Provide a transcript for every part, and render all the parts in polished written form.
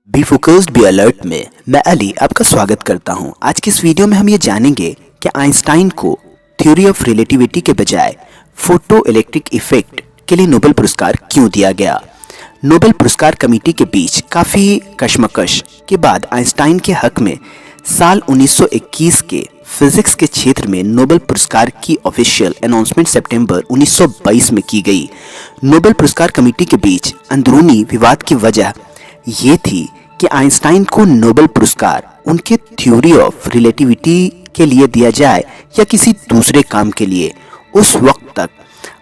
Be focused be alert में मैं अली आपका स्वागत करता हूं। आज की इस वीडियो में हम ये जानेंगे कि आइंस्टाइन को थ्योरी ऑफ रिलेटिविटी के बजाय फोटो इलेक्ट्रिक इफेक्ट के लिए नोबेल पुरस्कार क्यों दिया गया। नोबेल पुरस्कार कमेटी के बीच काफ़ी कशमकश के बाद आइंस्टाइन के हक में साल 1921 के फिजिक्स के क्षेत्र में नोबेल पुरस्कार की ऑफिशियल अनाउंसमेंट सितंबर 1922 में की गई। नोबेल पुरस्कार कमेटी के बीच अंदरूनी विवाद की वजह ये थी कि आइंस्टाइन को नोबेल पुरस्कार उनके थ्योरी ऑफ रिलेटिविटी के लिए दिया जाए या किसी दूसरे काम के लिए। उस वक्त तक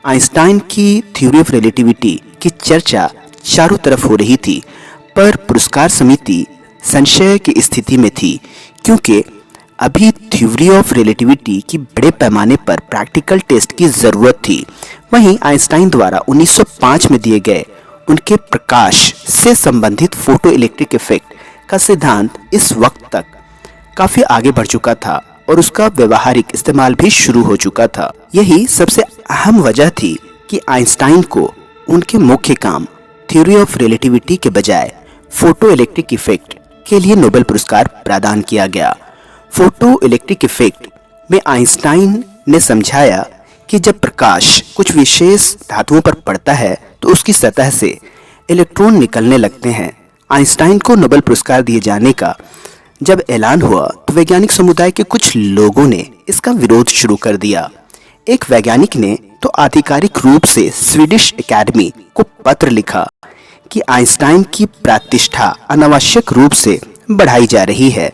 आइंस्टाइन की थ्योरी ऑफ रिलेटिविटी की चर्चा चारों तरफ हो रही थी, पर पुरस्कार समिति संशय की स्थिति में थी क्योंकि अभी थ्योरी ऑफ रिलेटिविटी की बड़े पैमाने पर प्रैक्टिकल टेस्ट की ज़रूरत थी। वहीं आइंस्टाइन द्वारा 1905 में दिए गए उनके प्रकाश से संबंधित फोटो इलेक्ट्रिक इफेक्ट का सिद्धांत इस वक्त तक काफ़ी आगे बढ़ चुका था और उसका व्यवहारिक इस्तेमाल भी शुरू हो चुका था। यही सबसे अहम वजह थी कि आइंस्टाइन को उनके मुख्य काम थ्योरी ऑफ रिलेटिविटी के बजाय फोटो इलेक्ट्रिक इफेक्ट के लिए नोबेल पुरस्कार प्रदान किया गया। फोटो इलेक्ट्रिक इफेक्ट में आइंस्टाइन ने समझाया कि जब प्रकाश कुछ विशेष धातुओं पर पड़ता है तो उसकी सतह से इलेक्ट्रॉन निकलने लगते हैं। आइंस्टाइन को नोबेल पुरस्कार दिए जाने का जब ऐलान हुआ तो वैज्ञानिक समुदाय के कुछ लोगों ने इसका विरोध शुरू कर दिया। एक वैज्ञानिक ने तो आधिकारिक रूप से स्वीडिश एकेडमी को पत्र लिखा कि आइंस्टाइन की प्रतिष्ठा अनावश्यक रूप से बढ़ाई जा रही है,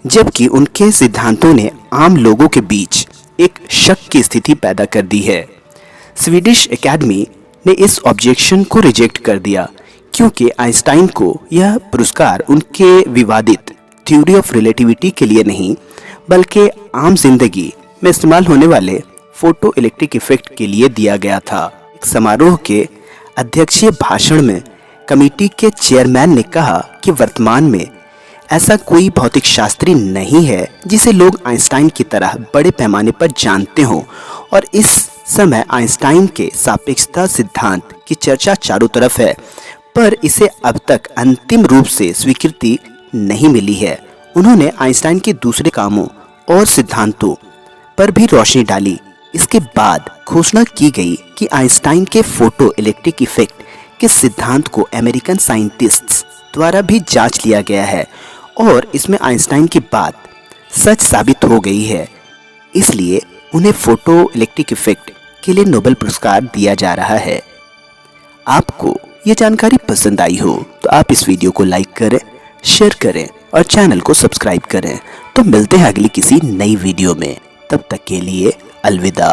जबकि उनके सिद्धांतों ने आम लोगों के बीच एक शक की स्थिति पैदा कर दी है। स्वीडिश एकेडमी ने इस ऑब्जेक्शन को रिजेक्ट कर दिया क्योंकि आइंस्टाइन को यह पुरस्कार उनके विवादित थ्योरी ऑफ रिलेटिविटी के लिए नहीं बल्कि आम जिंदगी में इस्तेमाल होने वाले फोटो इलेक्ट्रिक इफेक्ट के लिए दिया गया था। एक समारोह के अध्यक्षीय भाषण में कमेटी के चेयरमैन ने कहा कि वर्तमान में ऐसा कोई भौतिक शास्त्री नहीं है जिसे लोग आइंस्टाइन की तरह बड़े पैमाने पर जानते हों, और इस समय आइंस्टाइन के सापेक्षता सिद्धांत की चर्चा चारों तरफ है, पर इसे अब तक अंतिम रूप से स्वीकृति नहीं मिली है। उन्होंने आइंस्टाइन के दूसरे कामों और सिद्धांतों पर भी रोशनी डाली। इसके बाद घोषणा की गई कि आइंस्टाइन के फोटो इलेक्ट्रिक इफेक्ट के सिद्धांत को अमेरिकन साइंटिस्ट्स द्वारा भी जांच लिया गया है और इसमें आइंस्टाइन की बात सच साबित हो गई है। इसलिए उन्हें फोटो इलेक्ट्रिक इफेक्ट के लिए नोबेल पुरस्कार दिया जा रहा है। आपको ये जानकारी पसंद आई हो तो आप इस वीडियो को लाइक करें, शेयर करें और चैनल को सब्सक्राइब करें। तो मिलते हैं अगली किसी नई वीडियो में, तब तक के लिए अलविदा।